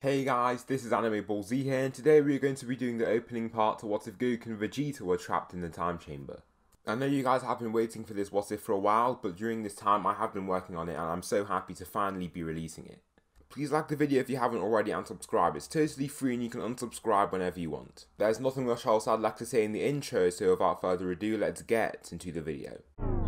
Hey guys, this is Anime Ball Z here, and today we are going to be doing the opening part to What If Goku and Vegeta were trapped in the time chamber. I know you guys have been waiting for this What If for a while, but during this time I have been working on it and I'm so happy to finally be releasing it. Please like the video if you haven't already and subscribe. It's totally free and you can unsubscribe whenever you want. There's nothing much else I'd like to say in the intro, so without further ado, let's get into the video.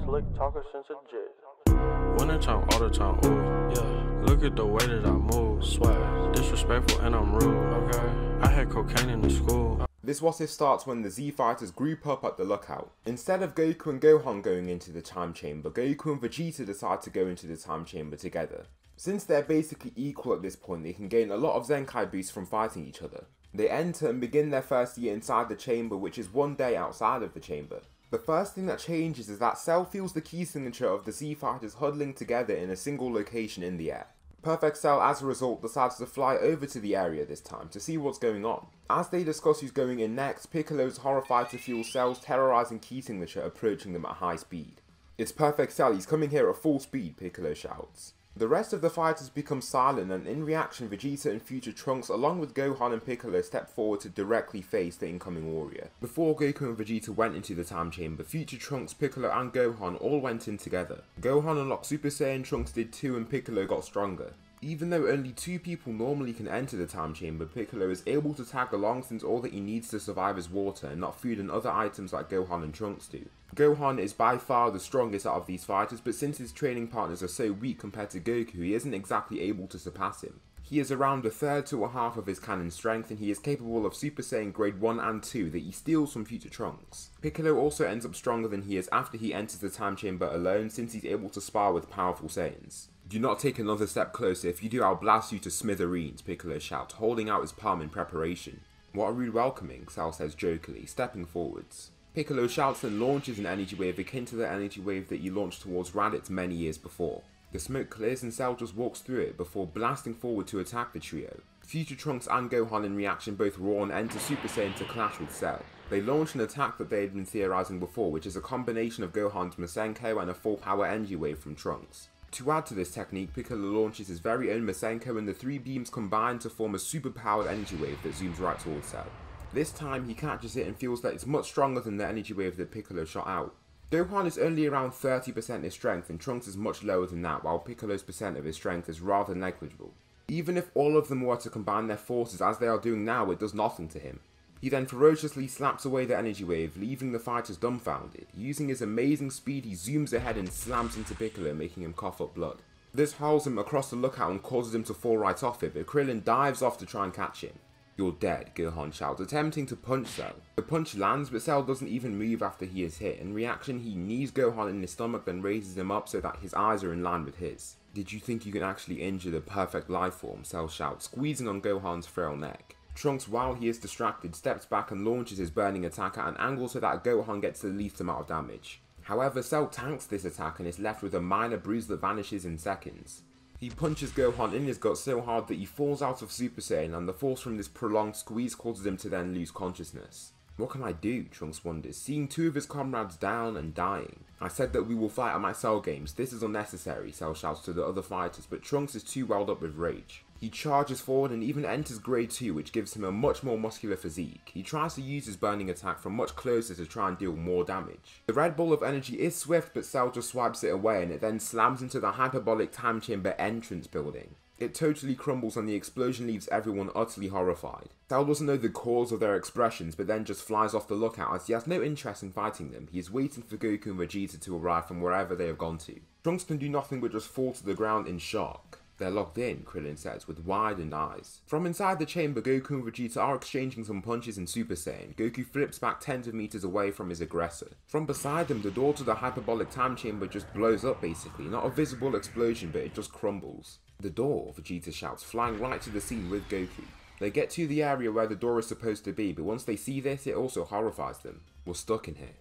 Slick talker since a jet. Wintertime, all the time, ooh, yeah. Look at the way that I move, swag. Disrespectful and I'm rude, okay. I had cocaine in the school. This What If starts when the Z Fighters group up at the lookout. Instead of Goku and Gohan going into the time chamber, Goku and Vegeta decide to go into the time chamber together. Since they're basically equal at this point, they can gain a lot of Zenkai boosts from fighting each other. They enter and begin their first year inside the chamber, which is one day outside of the chamber. The first thing that changes is that Cell feels the key signature of the Z Fighters huddling together in a single location in the air. Perfect Cell, as a result, decides to fly over to the area this time to see what's going on. As they discuss who's going in next, Piccolo is horrified to feel Cell's terrorizing key signature approaching them at high speed. "It's Perfect Cell, he's coming here at full speed," Piccolo shouts. The rest of the fighters become silent, and in reaction Vegeta and future Trunks along with Gohan and Piccolo step forward to directly face the incoming warrior. Before Goku and Vegeta went into the time chamber, future Trunks, Piccolo and Gohan all went in together. Gohan unlocked Super Saiyan, Trunks did too, and Piccolo got stronger. Even though only 2 people normally can enter the time chamber, Piccolo is able to tag along since all that he needs to survive is water and not food and other items like Gohan and Trunks do. Gohan is by far the strongest out of these fighters, but since his training partners are so weak compared to Goku, he isn't exactly able to surpass him. He is around a third to a half of his canon strength, and he is capable of Super Saiyan grade 1 and 2 that he steals from future Trunks. Piccolo also ends up stronger than he is after he enters the time chamber alone, since he's able to spar with powerful Saiyans. "Do not take another step closer, if you do I'll blast you to smithereens," Piccolo shouts, holding out his palm in preparation. "What a rude welcoming," Cell says jokingly, stepping forwards. Piccolo shouts and launches an energy wave akin to the energy wave that he launched towards Raditz many years before. The smoke clears and Cell just walks through it before blasting forward to attack the trio. Future Trunks and Gohan in reaction both roar and enter Super Saiyan to clash with Cell. They launch an attack that they had been theorizing before, which is a combination of Gohan's Masenko and a full power energy wave from Trunks. To add to this technique, Piccolo launches his very own Masenko and the 3 beams combine to form a super powered energy wave that zooms right towards Cell. This time he catches it and feels that it's much stronger than the energy wave that Piccolo shot out. Gohan is only around 30% his strength and Trunks is much lower than that, while Piccolo's percent of his strength is rather negligible. Even if all of them were to combine their forces as they are doing now, it does nothing to him. He then ferociously slaps away the energy wave, leaving the fighters dumbfounded. Using his amazing speed, he zooms ahead and slams into Piccolo, making him cough up blood. This hurls him across the lookout and causes him to fall right off it, but Krillin dives off to try and catch him. "You're dead," Gohan shouts, attempting to punch Cell. The punch lands, but Cell doesn't even move after he is hit. In reaction, he knees Gohan in his stomach, then raises him up so that his eyes are in line with his. "Did you think you can actually injure the perfect life form?" Cell shouts, squeezing on Gohan's frail neck. Trunks, while he is distracted, steps back and launches his burning attack at an angle so that Gohan gets the least amount of damage. However, Cell tanks this attack and is left with a minor bruise that vanishes in seconds. He punches Gohan in his gut so hard that he falls out of Super Saiyan, and the force from this prolonged squeeze causes him to then lose consciousness. "What can I do?" Trunks wonders, seeing 2 of his comrades down and dying. "I said that we will fight at my Cell games, this is unnecessary," Cell shouts to the other fighters, but Trunks is too welled up with rage. He charges forward and even enters grade 2, which gives him a much more muscular physique. He tries to use his burning attack from much closer to try and deal more damage. The red ball of energy is swift, but Cell just swipes it away and it then slams into the hyperbolic time chamber entrance building. It totally crumbles and the explosion leaves everyone utterly horrified. Cell doesn't know the cause of their expressions, but then just flies off the lookout as he has no interest in fighting them. He is waiting for Goku and Vegeta to arrive from wherever they have gone to. Trunks can do nothing but just fall to the ground in shock. "They're locked in," Krillin says, with widened eyes. From inside the chamber, Goku and Vegeta are exchanging some punches in Super Saiyan. Goku flips back tens of meters away from his aggressor. From beside them, the door to the hyperbolic time chamber just blows up basically. Not a visible explosion, but it just crumbles. "The door," Vegeta shouts, flying right to the scene with Goku. They get to the area where the door is supposed to be, but once they see this, it also horrifies them. "We're stuck in here."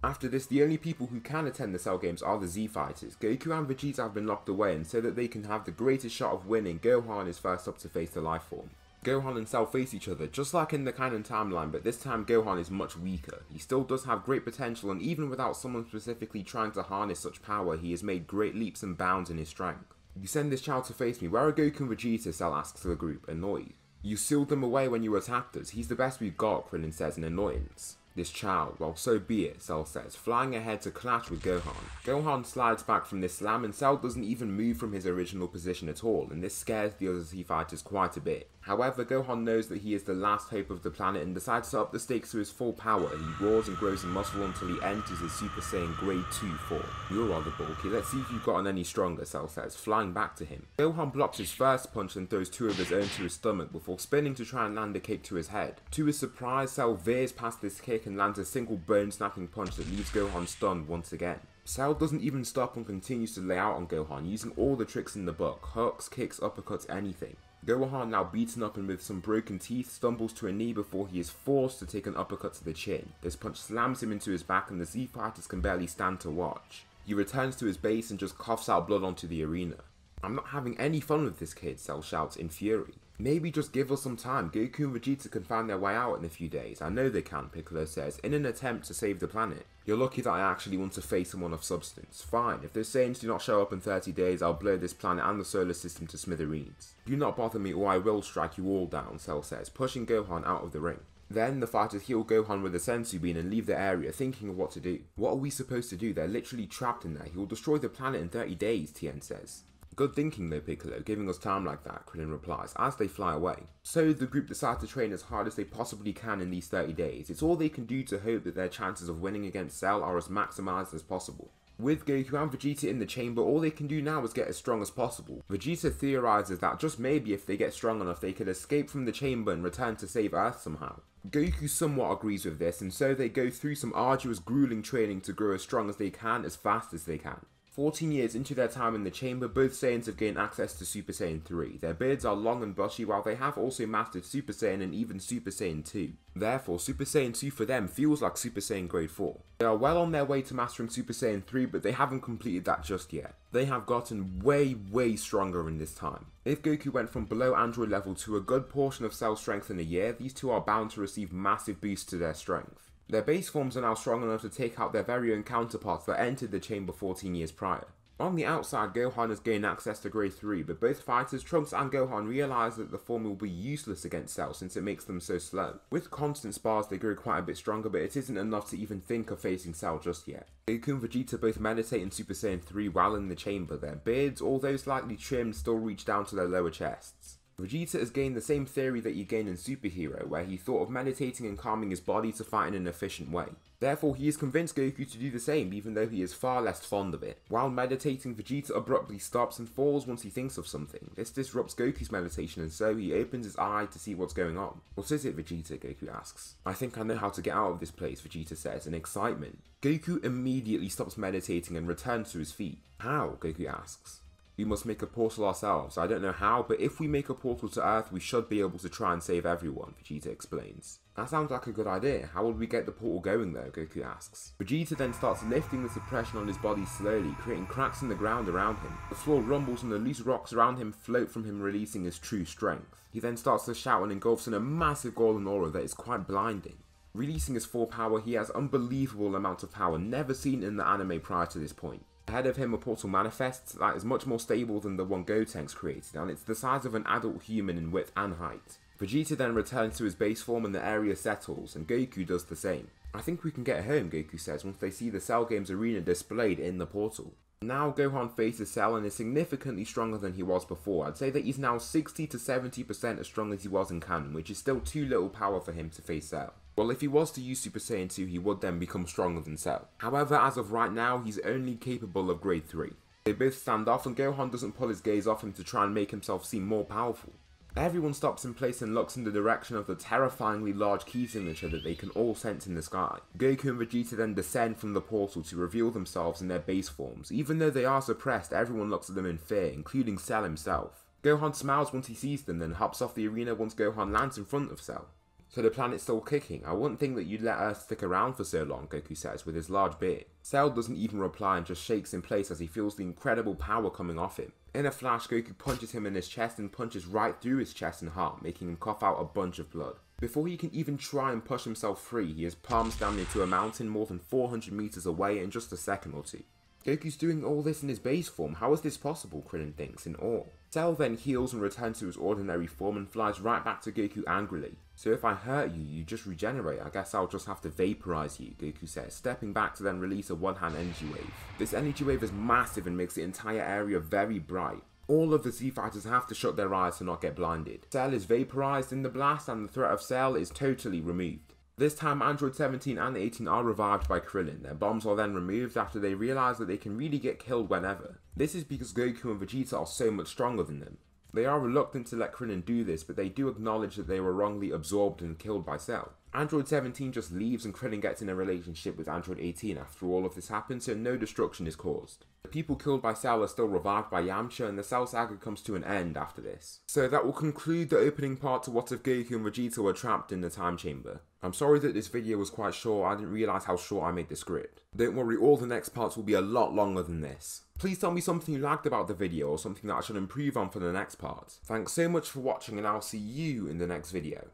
After this, the only people who can attend the Cell games are the Z Fighters. Goku and Vegeta have been locked away, and so that they can have the greatest shot of winning, Gohan is first up to face the life form. Gohan and Cell face each other, just like in the canon timeline, but this time Gohan is much weaker. He still does have great potential, and even without someone specifically trying to harness such power, he has made great leaps and bounds in his strength. You send this child to face me. Where are Goku and Vegeta? Cell asks the group, annoyed. You sealed them away when you attacked us. He's the best we've got, Krillin says in annoyance. This child, well, so be it, Cell says, flying ahead to clash with Gohan. Gohan slides back from this slam and Cell doesn't even move from his original position at all, and this scares the other Z fighters quite a bit. However, Gohan knows that he is the last hope of the planet and decides to up the stakes to his full power. He roars and grows in muscle until he enters his Super Saiyan Grade 2 form. You're rather bulky, let's see if you've gotten any stronger, Cell says, flying back to him. Gohan blocks his first punch and throws two of his own to his stomach before spinning to try and land a kick to his head. To his surprise, Cell veers past this kick and lands a single bone-snapping punch that leaves Gohan stunned once again. Cell doesn't even stop and continues to lay out on Gohan, using all the tricks in the book, hooks, kicks, uppercuts, anything. Gohan, now beaten up and with some broken teeth, stumbles to a knee before he is forced to take an uppercut to the chin. This punch slams him into his back and the Z fighters can barely stand to watch. He returns to his base and just coughs out blood onto the arena. I'm not having any fun with this kid, Cell shouts in fury. Maybe just give us some time. Goku and Vegeta can find their way out in a few days. I know they can, Piccolo says, in an attempt to save the planet. You're lucky that I actually want to face someone of substance. Fine, if those Saiyans do not show up in 30 days, I'll blow this planet and the solar system to smithereens. Do not bother me or I will strike you all down, Cell says, pushing Gohan out of the ring. Then, the fighters heal Gohan with a senzu bean and leave the area, thinking of what to do. What are we supposed to do? They're literally trapped in there. He will destroy the planet in 30 days, Tien says. Good thinking though, Piccolo, giving us time like that, Krillin replies, as they fly away. So the group decide to train as hard as they possibly can in these 30 days. It's all they can do to hope that their chances of winning against Cell are as maximised as possible. With Goku and Vegeta in the chamber, all they can do now is get as strong as possible. Vegeta theorises that just maybe if they get strong enough, they could escape from the chamber and return to save Earth somehow. Goku somewhat agrees with this, and so they go through some arduous, grueling training to grow as strong as they can, as fast as they can. 14 years into their time in the chamber, both Saiyans have gained access to Super Saiyan 3. Their beards are long and bushy, while they have also mastered Super Saiyan and even Super Saiyan 2. Therefore, Super Saiyan 2 for them feels like Super Saiyan Grade 4. They are well on their way to mastering Super Saiyan 3, but they haven't completed that just yet. They have gotten way stronger in this time. If Goku went from below android level to a good portion of Cell strength in a year, these two are bound to receive massive boosts to their strength. Their base forms are now strong enough to take out their very own counterparts that entered the chamber 14 years prior. On the outside, Gohan has gained access to Grade 3, but both fighters, Trunks and Gohan, realise that the form will be useless against Cell since it makes them so slow. With constant spars, they grow quite a bit stronger, but it isn't enough to even think of facing Cell just yet. Goku and Vegeta both meditate in Super Saiyan 3 while in the chamber. Their beards, although slightly trimmed, still reach down to their lower chests. Vegeta has gained the same theory that he gained in Superhero, where he thought of meditating and calming his body to fight in an efficient way. Therefore, he has convinced Goku to do the same, even though he is far less fond of it. While meditating, Vegeta abruptly stops and falls once he thinks of something. This disrupts Goku's meditation, and so he opens his eye to see what's going on. What is it, Vegeta? Goku asks. I think I know how to get out of this place, Vegeta says, in excitement. Goku immediately stops meditating and returns to his feet. How? Goku asks. We must make a portal ourselves. I don't know how, but if we make a portal to Earth, we should be able to try and save everyone, Vegeta explains. That sounds like a good idea. How would we get the portal going though? Goku asks. Vegeta then starts lifting the suppression on his body slowly, creating cracks in the ground around him. The floor rumbles and the loose rocks around him float from him, releasing his true strength. He then starts to shout and engulfs in a massive golden aura that is quite blinding. Releasing his full power, he has unbelievable amounts of power never seen in the anime prior to this point. Ahead of him, a portal manifests that is much more stable than the one Gotenks created, and it's the size of an adult human in width and height. Vegeta then returns to his base form and the area settles, and Goku does the same. I think we can get home, Goku says once they see the Cell Games arena displayed in the portal. Now Gohan faces Cell and is significantly stronger than he was before. I'd say that he's now 60 to 70% as strong as he was in canon, which is still too little power for him to face Cell. Well, if he was to use Super Saiyan 2, he would then become stronger than Cell. However, as of right now, he's only capable of Grade 3. They both stand off and Gohan doesn't pull his gaze off him to try and make himself seem more powerful. Everyone stops in place and looks in the direction of the terrifyingly large key signature that they can all sense in the sky. Goku and Vegeta then descend from the portal to reveal themselves in their base forms. Even though they are suppressed, everyone looks at them in fear, including Cell himself. Gohan smiles once he sees them, then hops off the arena once Gohan lands in front of Cell. So the planet's still kicking. I wouldn't think that you'd let Earth stick around for so long, Goku says with his large beard. Cell doesn't even reply and just shakes in place as he feels the incredible power coming off him. In a flash, Goku punches him in his chest and punches right through his chest and heart, making him cough out a bunch of blood. Before he can even try and push himself free, he is palms down into a mountain more than 400 meters away in just a second or two. Goku's doing all this in his base form, how is this possible? Krillin thinks in awe. Cell then heals and returns to his ordinary form and flies right back to Goku angrily. So if I hurt you, you just regenerate, I guess I'll just have to vaporize you, Goku says, stepping back to then release a one-hand energy wave. This energy wave is massive and makes the entire area very bright. All of the Z Fighters have to shut their eyes to not get blinded. Cell is vaporized in the blast and the threat of Cell is totally removed. This time Android 17 and 18 are revived by Krillin. Their bombs are then removed after they realise that they can really get killed whenever. This is because Goku and Vegeta are so much stronger than them. They are reluctant to let Krillin do this, but they do acknowledge that they were wrongly absorbed and killed by Cell. Android 17 just leaves and Krillin gets in a relationship with Android 18 after all of this happens, so no destruction is caused. The people killed by Cell are still revived by Yamcha and the Cell saga comes to an end after this. So that will conclude the opening part to what if Goku and Vegeta were trapped in the time chamber. I'm sorry that this video was quite short, I didn't realise how short I made the script. Don't worry, all the next parts will be a lot longer than this. Please tell me something you liked about the video or something that I should improve on for the next part. Thanks so much for watching and I'll see you in the next video.